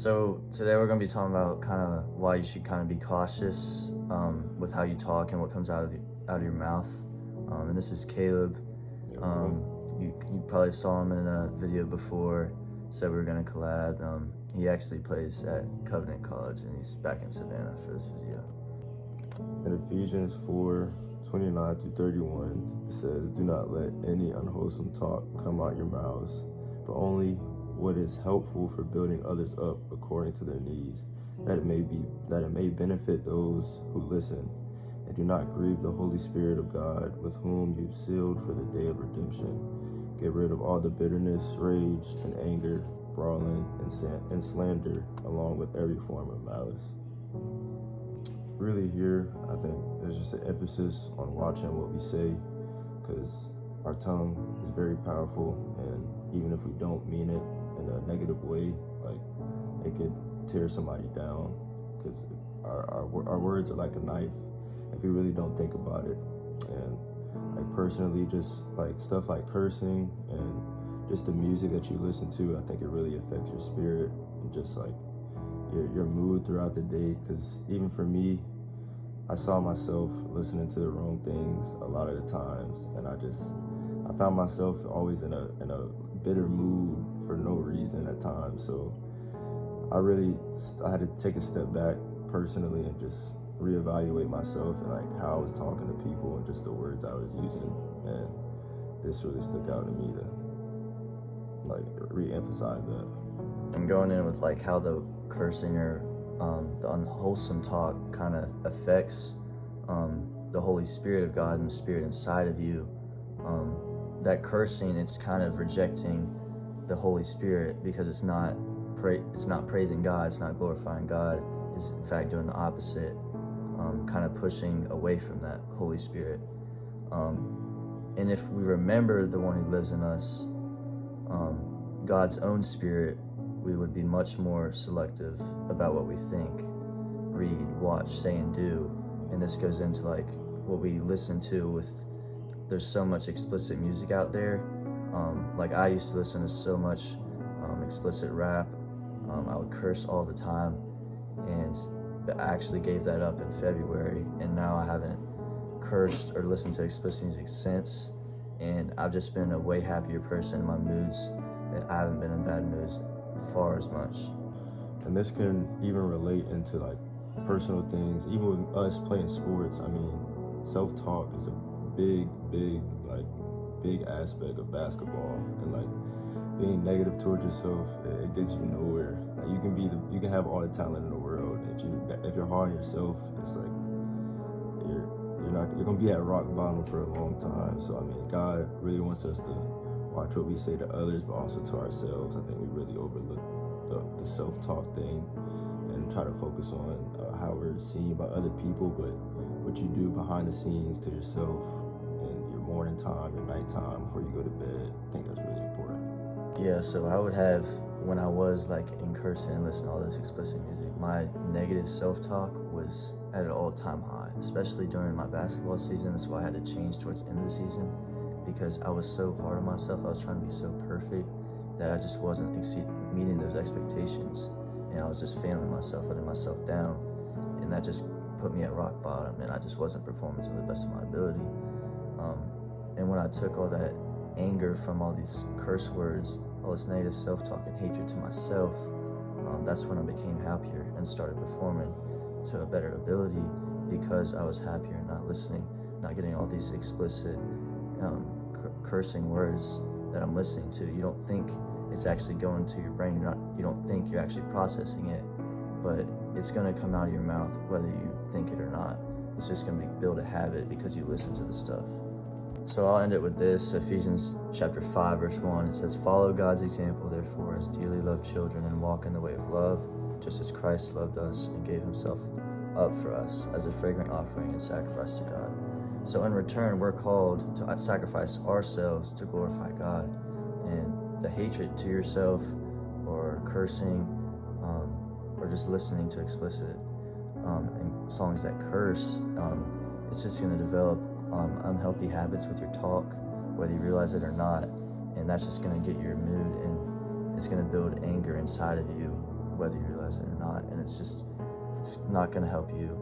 So today we're going to be talking about kind of why you should kind of be cautious with how you talk and what comes out of your mouth. And this is Kaleb. You probably saw him in a video before. Said we were going to collab. He actually plays at Covenant College, and he's back in Savannah for this video. In Ephesians 4:29-31, it says, "Do not let any unwholesome talk come out your mouths, but only what is helpful for building others up according to their needs, that it may benefit those who listen. And do not grieve the Holy Spirit of God, with whom you sealed for the day of redemption. Get rid of all the bitterness, rage, and anger, brawling, and slander, along with every form of malice." Really here, I think there's just an emphasis on watching what we say, because our tongue is very powerful, and even if we don't mean it in a negative way, like, it could tear somebody down, because our words are like a knife if we really don't think about it. And like personally, just like stuff like cursing and just the music that you listen to, I think it really affects your spirit and just like your mood throughout the day. Because even for me, I saw myself listening to the wrong things a lot of the times, and I found myself always in a bitter mood for no reason at times. So I had to take a step back personally and just reevaluate myself and like how I was talking to people and just the words I was using. And this really stuck out to me to like re-emphasize that. And going in with like how the cursing or the unwholesome talk kind of affects the Holy Spirit of God and the Spirit inside of you. That cursing, it's kind of rejecting the Holy Spirit, because it's not praising God, it's not glorifying God. It's in fact doing the opposite, kind of pushing away from that Holy Spirit. And if we remember the one who lives in us, God's own Spirit, we would be much more selective about what we think, read, watch, say, and do. And this goes into like what we listen to. There's so much explicit music out there. Like I used to listen to so much explicit rap. I would curse all the time, and I actually gave that up in February, and now I haven't cursed or listened to explicit music since, and I've just been a way happier person. My moods, I haven't been in bad moods far as much. And this can even relate into like personal things, even with us playing sports. I mean, self-talk is a big aspect of basketball, and like being negative towards yourself, it gets you nowhere. Like you can have all the talent in the world, and if you're hard on yourself, it's like you're gonna be at rock bottom for a long time. So I mean, God really wants us to watch what we say to others, but also to ourselves. I think we really overlook the self-talk thing and try to focus on how we're seen by other people, but what you do behind the scenes to yourself in your morning time, your nighttime, before you go to bed. I think that's really important. Yeah, so I would have, when I was like in cursing and listening to all this explicit music, my negative self-talk was at an all-time high, especially during my basketball season. That's why I had to change towards the end of the season, because I was so hard on myself. I was trying to be so perfect that I just wasn't meeting those expectations, and I was just failing myself, letting myself down, and that just put me at rock bottom, and I just wasn't performing to the best of my ability. And when I took all that anger from all these curse words, all this negative self-talk and hatred to myself, that's when I became happier and started performing to a better ability, because I was happier, not listening, not getting all these explicit cursing words that I'm listening to. You don't think it's actually going to your brain. You don't think you're actually processing it, but it's going to come out of your mouth whether you think it or not. It's just going to build a habit because you listen to the stuff. So I'll end it with this. Ephesians chapter 5, verse 1. It says, "Follow God's example, therefore, as dearly loved children, and walk in the way of love, just as Christ loved us and gave himself up for us as a fragrant offering and sacrifice to God." So in return, we're called to sacrifice ourselves to glorify God. And the hatred to yourself, or cursing, or just listening to explicit and songs that curse, it's just going to develop unhealthy habits with your talk, whether you realize it or not. And that's just going to get your mood, and it's going to build anger inside of you, whether you realize it or not. And it's not going to help you